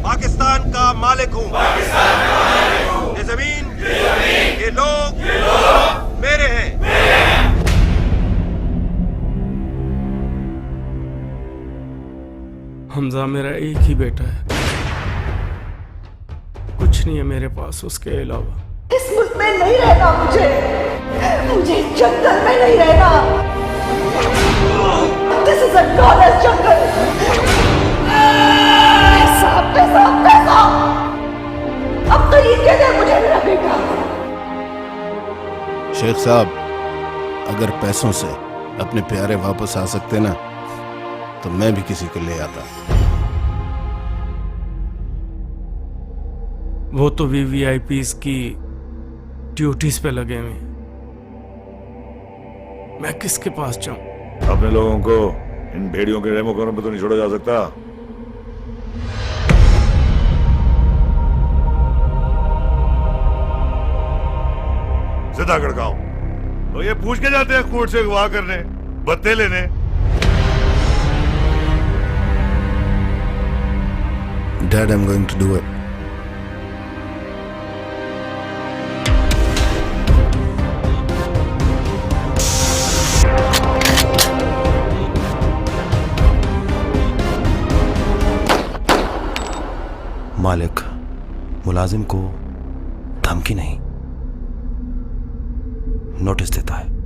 पाकिस्तान का मालिक हूँ। ये जमीन, ये लोग मेरे हैं। हमजा मेरा एक ही बेटा है, कुछ नहीं है मेरे पास उसके अलावा। इस मुल्क में नहीं रहना मुझे जंगल में नहीं रहना। दिस इज अ लॉलेस जंगल। पैसा पैसा पैसा, अब खरीद के दे मुझे मेरा बेटा। शेख साहब, अगर पैसों से अपने प्यारे वापस आ सकते ना तो मैं भी किसी को ले आता। वो तो VVIPs की ड्यूटीज पे लगे हुए, मैं किसके पास जाऊं? अपने लोगों को इन भेड़ियों के रेमोकोनों पे तो नहीं छोड़ा जा सकता। सीधा गड़काओ तो ये पूछ के जाते हैं कोर्ट से अगवा करने, बत्ते लेने। Dad, I'm going to do it. मालिक मुलाजिम को धमकी नहीं, नोटिस देता है।